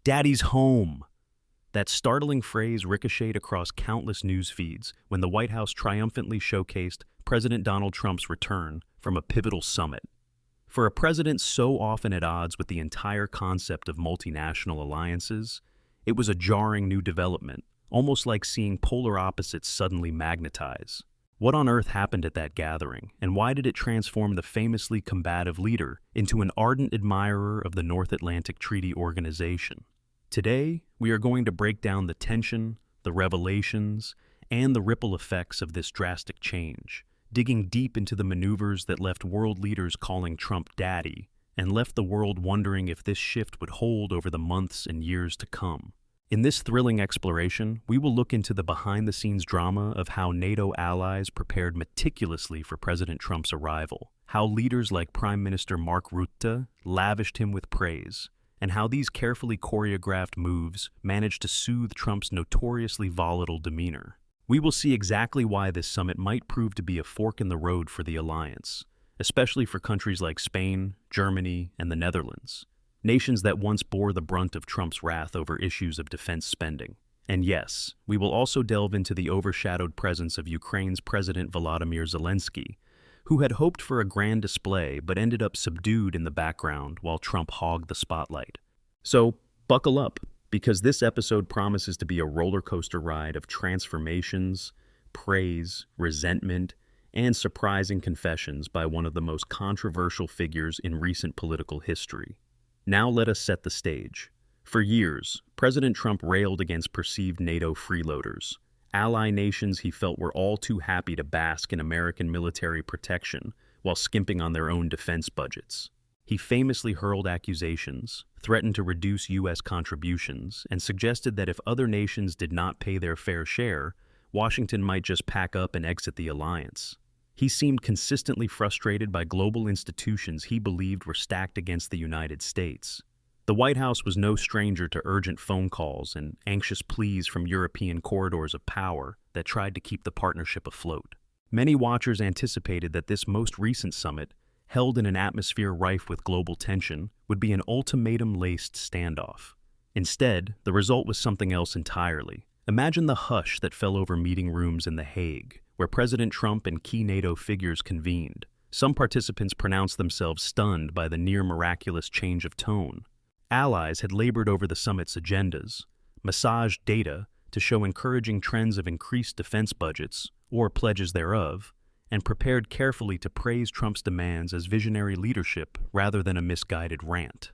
Daddy's home. That startling phrase ricocheted across countless news feeds when the White House triumphantly showcased President Donald Trump's return from a pivotal summit. For a president so often at odds with the entire concept of multinational alliances, it was a jarring new development, almost like seeing polar opposites suddenly magnetize. What on earth happened at that gathering, and why did it transform the famously combative leader into an ardent admirer of the North Atlantic Treaty Organization? Today, we are going to break down the tension, the revelations, and the ripple effects of this drastic change, digging deep into the maneuvers that left world leaders calling Trump daddy and left the world wondering if this shift would hold over the months and years to come. In this thrilling exploration, we will look into the behind-the-scenes drama of how NATO allies prepared meticulously for President Trump's arrival, how leaders like Prime Minister Mark Rutte lavished him with praise, and how these carefully choreographed moves managed to soothe Trump's notoriously volatile demeanor. We will see exactly why this summit might prove to be a fork in the road for the alliance, especially for countries like Spain, Germany, and the Netherlands, nations that once bore the brunt of Trump's wrath over issues of defense spending. And yes, we will also delve into the overshadowed presence of Ukraine's President Volodymyr Zelensky, who had hoped for a grand display but ended up subdued in the background while Trump hogged the spotlight. So, buckle up, because this episode promises to be a roller coaster ride of transformations, praise, resentment, and surprising confessions by one of the most controversial figures in recent political history. Now let us set the stage. For years, President Trump railed against perceived NATO freeloaders, ally nations he felt were all too happy to bask in American military protection while skimping on their own defense budgets. He famously hurled accusations, threatened to reduce U.S. contributions, and suggested that if other nations did not pay their fair share, Washington might just pack up and exit the alliance. He seemed consistently frustrated by global institutions he believed were stacked against the United States. The White House was no stranger to urgent phone calls and anxious pleas from European corridors of power that tried to keep the partnership afloat. Many watchers anticipated that this most recent summit, held in an atmosphere rife with global tension, would be an ultimatum-laced standoff. Instead, the result was something else entirely. Imagine the hush that fell over meeting rooms in The Hague, where President Trump and key NATO figures convened. Some participants pronounced themselves stunned by the near-miraculous change of tone. Allies had labored over the summit's agendas, massaged data to show encouraging trends of increased defense budgets, or pledges thereof, and prepared carefully to praise Trump's demands as visionary leadership rather than a misguided rant.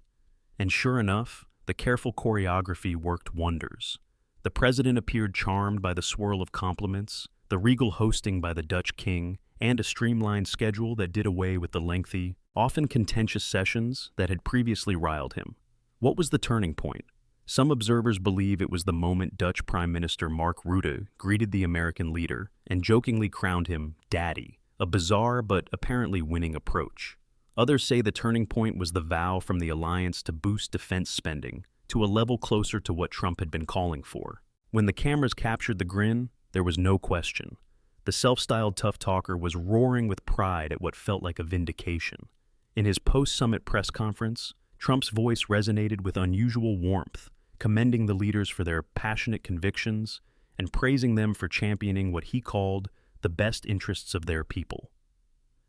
And sure enough, the careful choreography worked wonders. The president appeared charmed by the swirl of compliments, the regal hosting by the Dutch king, and a streamlined schedule that did away with the lengthy, often contentious sessions that had previously riled him. What was the turning point? Some observers believe it was the moment Dutch Prime Minister Mark Rutte greeted the American leader and jokingly crowned him Daddy, a bizarre but apparently winning approach. Others say the turning point was the vow from the alliance to boost defense spending to a level closer to what Trump had been calling for. When the cameras captured the grin, there was no question. The self-styled tough talker was roaring with pride at what felt like a vindication. In his post-summit press conference, Trump's voice resonated with unusual warmth, commending the leaders for their passionate convictions and praising them for championing what he called the best interests of their people.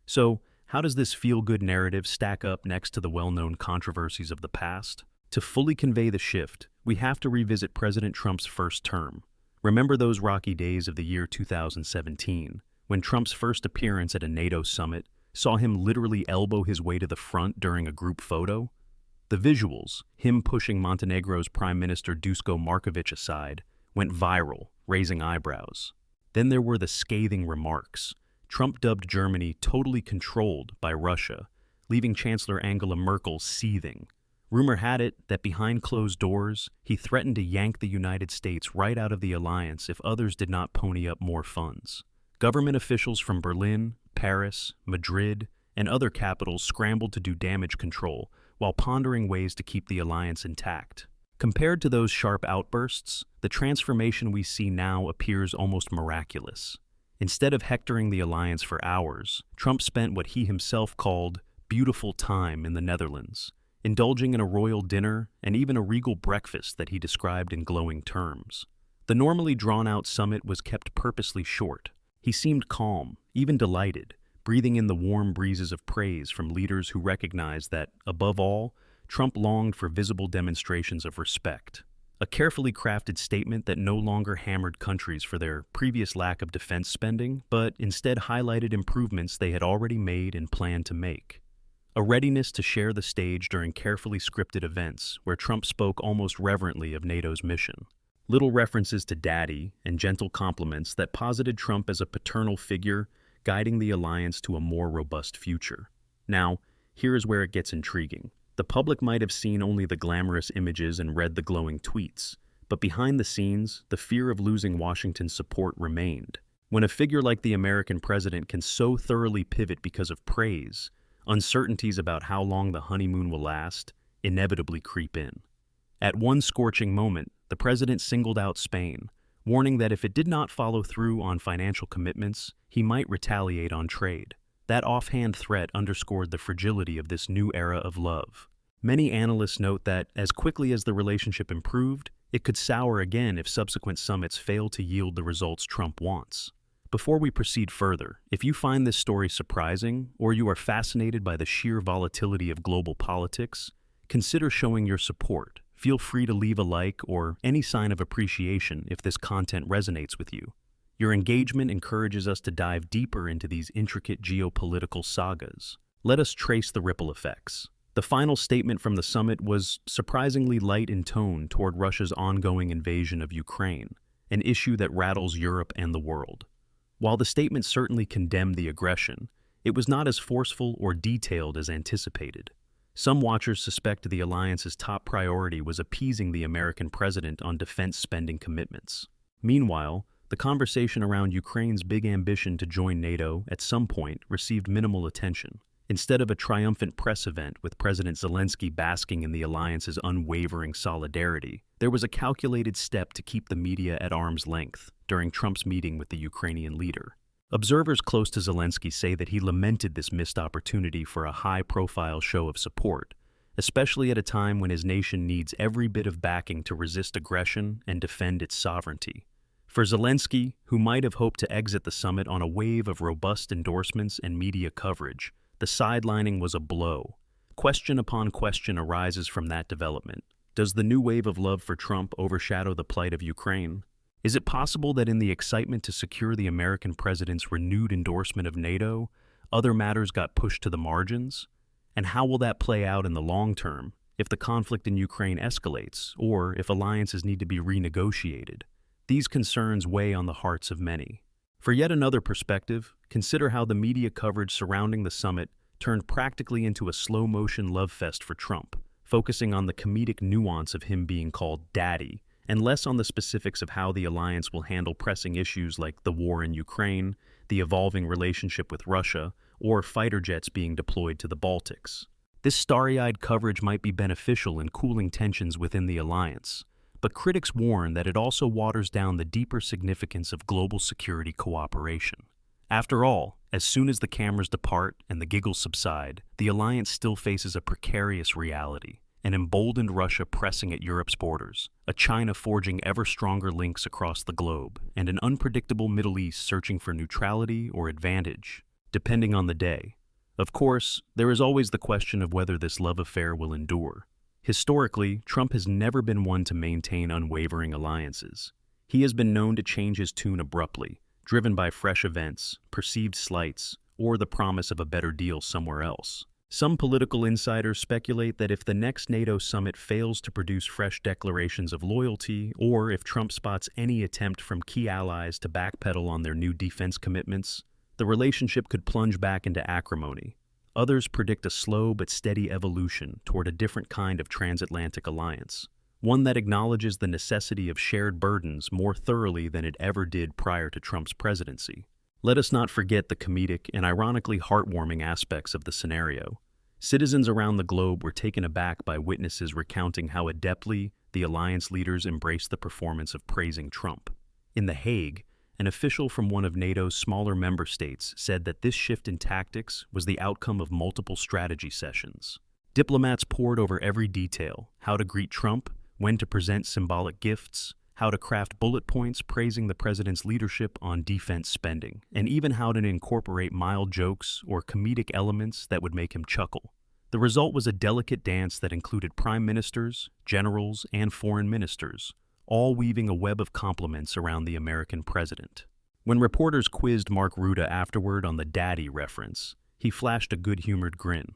So, how does this feel-good narrative stack up next to the well-known controversies of the past? To fully convey the shift, we have to revisit President Trump's first term. Remember those rocky days of the year 2017, when Trump's first appearance at a NATO summit saw him literally elbow his way to the front during a group photo? The visuals, him pushing Montenegro's Prime Minister Duško Marković aside, went viral, raising eyebrows. Then there were the scathing remarks. Trump dubbed Germany totally controlled by Russia, leaving Chancellor Angela Merkel seething. Rumor had it that behind closed doors, he threatened to yank the United States right out of the alliance if others did not pony up more funds. Government officials from Berlin, Paris, Madrid, and other capitals scrambled to do damage control while pondering ways to keep the alliance intact. Compared to those sharp outbursts, the transformation we see now appears almost miraculous. Instead of hectoring the alliance for hours, Trump spent what he himself called beautiful time in the Netherlands, indulging in a royal dinner and even a regal breakfast that he described in glowing terms. The normally drawn-out summit was kept purposely short. He seemed calm, even delighted, breathing in the warm breezes of praise from leaders who recognized that, above all, Trump longed for visible demonstrations of respect. A carefully crafted statement that no longer hammered countries for their previous lack of defense spending, but instead highlighted improvements they had already made and planned to make. A readiness to share the stage during carefully scripted events where Trump spoke almost reverently of NATO's mission. Little references to daddy and gentle compliments that posited Trump as a paternal figure guiding the alliance to a more robust future. Now, here is where it gets intriguing. The public might have seen only the glamorous images and read the glowing tweets, but behind the scenes, the fear of losing Washington's support remained. When a figure like the American president can so thoroughly pivot because of praise, uncertainties about how long the honeymoon will last inevitably creep in. At one scorching moment, the president singled out Spain, warning that if it did not follow through on financial commitments, he might retaliate on trade. That offhand threat underscored the fragility of this new era of love. Many analysts note that, as quickly as the relationship improved, it could sour again if subsequent summits fail to yield the results Trump wants. Before we proceed further, if you find this story surprising, or you are fascinated by the sheer volatility of global politics, consider showing your support. Feel free to leave a like or any sign of appreciation if this content resonates with you. Your engagement encourages us to dive deeper into these intricate geopolitical sagas. Let us trace the ripple effects. The final statement from the summit was surprisingly light in tone toward Russia's ongoing invasion of Ukraine, an issue that rattles Europe and the world. While the statement certainly condemned the aggression, it was not as forceful or detailed as anticipated. Some watchers suspect the alliance's top priority was appeasing the American president on defense spending commitments. Meanwhile, the conversation around Ukraine's big ambition to join NATO at some point received minimal attention. Instead of a triumphant press event with President Zelensky basking in the alliance's unwavering solidarity, there was a calculated step to keep the media at arm's length during Trump's meeting with the Ukrainian leader. Observers close to Zelensky say that he lamented this missed opportunity for a high-profile show of support, especially at a time when his nation needs every bit of backing to resist aggression and defend its sovereignty. For Zelensky, who might have hoped to exit the summit on a wave of robust endorsements and media coverage, the sidelining was a blow. Question upon question arises from that development. Does the new wave of love for Trump overshadow the plight of Ukraine? Is it possible that in the excitement to secure the American president's renewed endorsement of NATO, other matters got pushed to the margins? And how will that play out in the long term if the conflict in Ukraine escalates, or if alliances need to be renegotiated? These concerns weigh on the hearts of many. For yet another perspective, consider how the media coverage surrounding the summit turned practically into a slow-motion love fest for Trump, focusing on the comedic nuance of him being called daddy, and less on the specifics of how the alliance will handle pressing issues like the war in Ukraine, the evolving relationship with Russia, or fighter jets being deployed to the Baltics. This starry-eyed coverage might be beneficial in cooling tensions within the alliance, but critics warn that it also waters down the deeper significance of global security cooperation. After all, as soon as the cameras depart and the giggles subside, the alliance still faces a precarious reality: an emboldened Russia pressing at Europe's borders, a China forging ever stronger links across the globe, and an unpredictable Middle East searching for neutrality or advantage, depending on the day. Of course, there is always the question of whether this love affair will endure. Historically, Trump has never been one to maintain unwavering alliances. He has been known to change his tune abruptly, driven by fresh events, perceived slights, or the promise of a better deal somewhere else. Some political insiders speculate that if the next NATO summit fails to produce fresh declarations of loyalty, or if Trump spots any attempt from key allies to backpedal on their new defense commitments, the relationship could plunge back into acrimony. Others predict a slow but steady evolution toward a different kind of transatlantic alliance, one that acknowledges the necessity of shared burdens more thoroughly than it ever did prior to Trump's presidency. Let us not forget the comedic and ironically heartwarming aspects of the scenario. Citizens around the globe were taken aback by witnesses recounting how adeptly the alliance leaders embraced the performance of praising Trump. In The Hague, an official from one of NATO's smaller member states said that this shift in tactics was the outcome of multiple strategy sessions. Diplomats pored over every detail: how to greet Trump, when to present symbolic gifts, how to craft bullet points praising the president's leadership on defense spending, and even how to incorporate mild jokes or comedic elements that would make him chuckle. The result was a delicate dance that included prime ministers, generals, and foreign ministers, all weaving a web of compliments around the American president. When reporters quizzed Mark Rutte afterward on the daddy reference, he flashed a good-humored grin.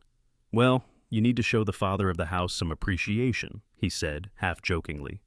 "Well, you need to show the father of the house some appreciation," he said, half-jokingly.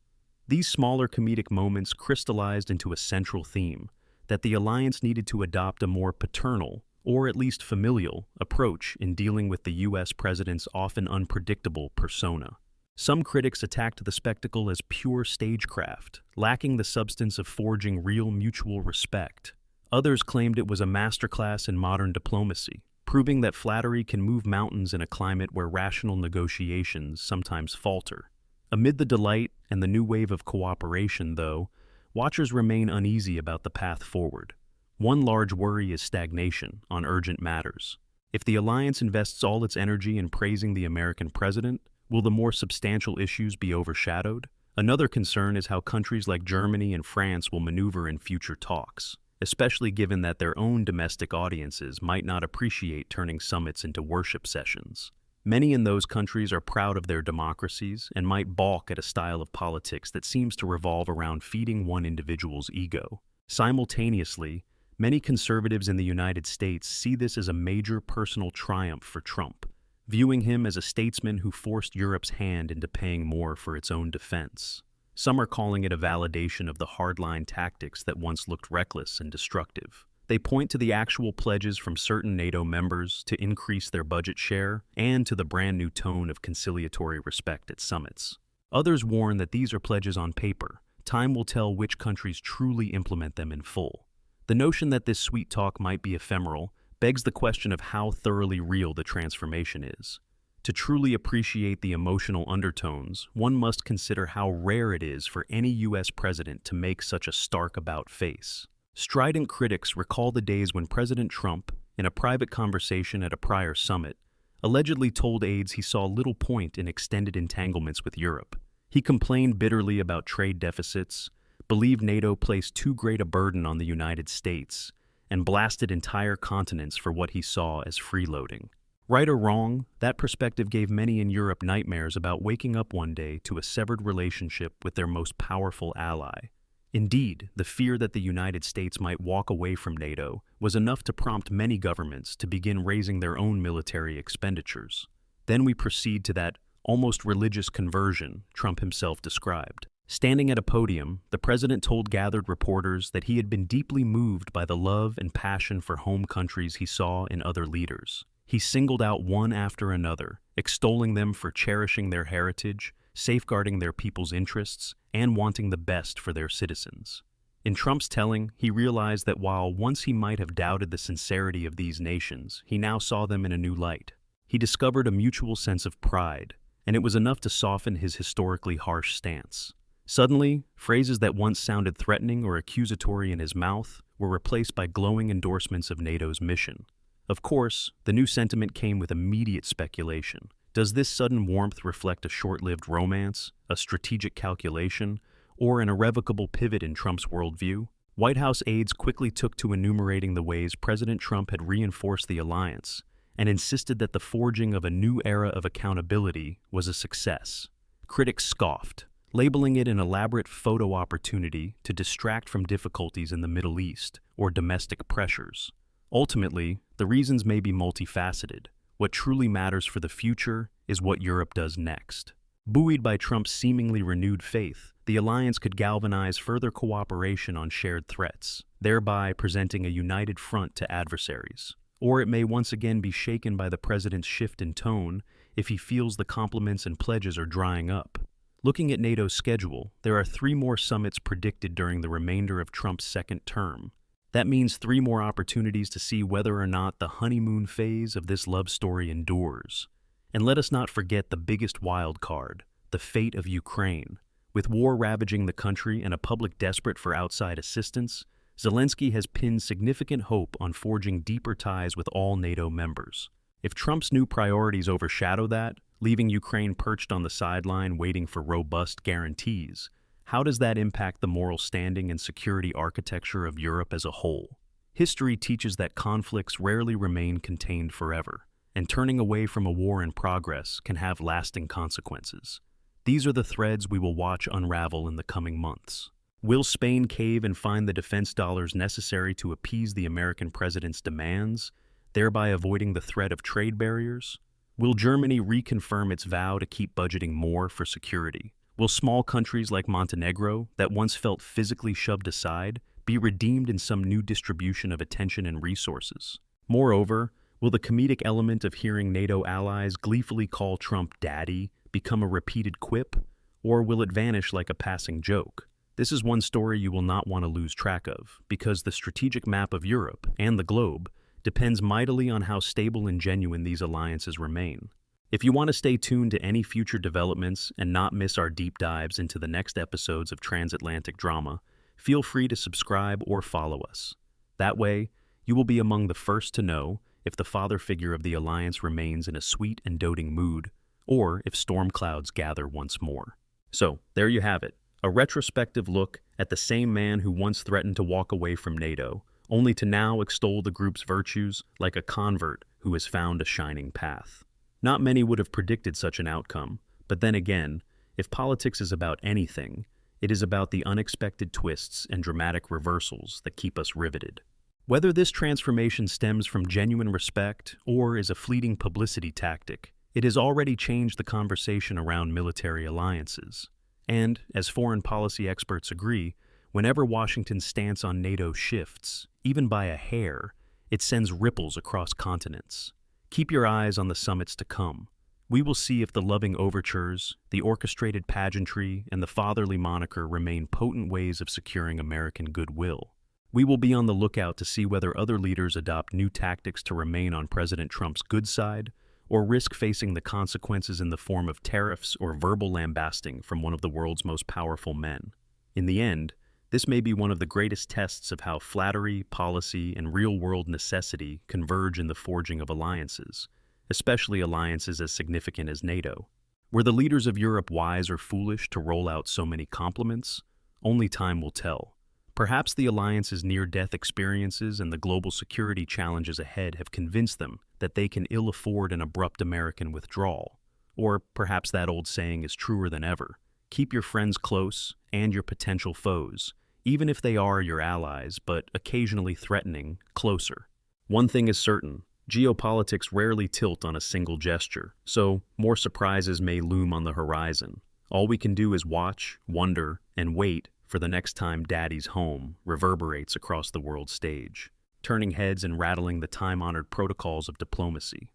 These smaller comedic moments crystallized into a central theme, that the alliance needed to adopt a more paternal, or at least familial, approach in dealing with the U.S. president's often unpredictable persona. Some critics attacked the spectacle as pure stagecraft, lacking the substance of forging real mutual respect. Others claimed it was a masterclass in modern diplomacy, proving that flattery can move mountains in a climate where rational negotiations sometimes falter. Amid the delight and the new wave of cooperation, though, watchers remain uneasy about the path forward. One large worry is stagnation on urgent matters. If the alliance invests all its energy in praising the American president, will the more substantial issues be overshadowed? Another concern is how countries like Germany and France will maneuver in future talks, especially given that their own domestic audiences might not appreciate turning summits into worship sessions. Many in those countries are proud of their democracies and might balk at a style of politics that seems to revolve around feeding one individual's ego. Simultaneously, many conservatives in the United States see this as a major personal triumph for Trump, viewing him as a statesman who forced Europe's hand into paying more for its own defense. Some are calling it a validation of the hardline tactics that once looked reckless and destructive. They point to the actual pledges from certain NATO members to increase their budget share and to the brand new tone of conciliatory respect at summits. Others warn that these are pledges on paper. Time will tell which countries truly implement them in full. The notion that this sweet talk might be ephemeral begs the question of how thoroughly real the transformation is. To truly appreciate the emotional undertones, one must consider how rare it is for any U.S. president to make such a stark about-face. Strident critics recall the days when President Trump, in a private conversation at a prior summit, allegedly told aides he saw little point in extended entanglements with Europe. He complained bitterly about trade deficits, believed NATO placed too great a burden on the United States, and blasted entire continents for what he saw as freeloading. Right or wrong, that perspective gave many in Europe nightmares about waking up one day to a severed relationship with their most powerful ally. Indeed, the fear that the United States might walk away from NATO was enough to prompt many governments to begin raising their own military expenditures. Then we proceed to that almost religious conversion Trump himself described. Standing at a podium, the president told gathered reporters that he had been deeply moved by the love and passion for home countries he saw in other leaders. He singled out one after another, extolling them for cherishing their heritage, safeguarding their people's interests, and wanting the best for their citizens. In Trump's telling, he realized that while once he might have doubted the sincerity of these nations, he now saw them in a new light. He discovered a mutual sense of pride, and it was enough to soften his historically harsh stance. Suddenly, phrases that once sounded threatening or accusatory in his mouth were replaced by glowing endorsements of NATO's mission. Of course, the new sentiment came with immediate speculation. Does this sudden warmth reflect a short-lived romance, a strategic calculation, or an irrevocable pivot in Trump's worldview? White House aides quickly took to enumerating the ways President Trump had reinforced the alliance and insisted that the forging of a new era of accountability was a success. Critics scoffed, labeling it an elaborate photo opportunity to distract from difficulties in the Middle East or domestic pressures. Ultimately, the reasons may be multifaceted. What truly matters for the future is what Europe does next. Buoyed by Trump's seemingly renewed faith, the alliance could galvanize further cooperation on shared threats, thereby presenting a united front to adversaries. Or it may once again be shaken by the president's shift in tone if he feels the compliments and pledges are drying up. Looking at NATO's schedule, there are 3 more summits predicted during the remainder of Trump's second term. That means 3 more opportunities to see whether or not the honeymoon phase of this love story endures. And let us not forget the biggest wild card, the fate of Ukraine. With war ravaging the country and a public desperate for outside assistance, Zelensky has pinned significant hope on forging deeper ties with all NATO members. If Trump's new priorities overshadow that, leaving Ukraine perched on the sideline waiting for robust guarantees. How does that impact the moral standing and security architecture of Europe as a whole? History teaches that conflicts rarely remain contained forever, and turning away from a war in progress can have lasting consequences. These are the threads we will watch unravel in the coming months. Will Spain cave and find the defense dollars necessary to appease the American president's demands, thereby avoiding the threat of trade barriers? Will Germany reconfirm its vow to keep budgeting more for security? Will small countries like Montenegro, that once felt physically shoved aside, be redeemed in some new distribution of attention and resources? Moreover, will the comedic element of hearing NATO allies gleefully call Trump daddy become a repeated quip, or will it vanish like a passing joke? This is one story you will not want to lose track of, because the strategic map of Europe and the globe depends mightily on how stable and genuine these alliances remain. If you want to stay tuned to any future developments and not miss our deep dives into the next episodes of Transatlantic Drama, feel free to subscribe or follow us. That way, you will be among the first to know if the father figure of the alliance remains in a sweet and doting mood, or if storm clouds gather once more. So, there you have it, a retrospective look at the same man who once threatened to walk away from NATO, only to now extol the group's virtues like a convert who has found a shining path. Not many would have predicted such an outcome, but then again, if politics is about anything, it is about the unexpected twists and dramatic reversals that keep us riveted. Whether this transformation stems from genuine respect or is a fleeting publicity tactic, it has already changed the conversation around military alliances. And, as foreign policy experts agree, whenever Washington's stance on NATO shifts, even by a hair, it sends ripples across continents. Keep your eyes on the summits to come. We will see if the loving overtures, the orchestrated pageantry, and the fatherly moniker remain potent ways of securing American goodwill. We will be on the lookout to see whether other leaders adopt new tactics to remain on President Trump's good side, or risk facing the consequences in the form of tariffs or verbal lambasting from one of the world's most powerful men. In the end, this may be one of the greatest tests of how flattery, policy, and real-world necessity converge in the forging of alliances, especially alliances as significant as NATO. Were the leaders of Europe wise or foolish to roll out so many compliments? Only time will tell. Perhaps the alliance's near-death experiences and the global security challenges ahead have convinced them that they can ill afford an abrupt American withdrawal. Or perhaps that old saying is truer than ever. Keep your friends close and your potential foes, even if they are your allies, but occasionally threatening, closer. One thing is certain, geopolitics rarely tilt on a single gesture, so more surprises may loom on the horizon. All we can do is watch, wonder, and wait for the next time Daddy's home reverberates across the world stage, turning heads and rattling the time-honored protocols of diplomacy.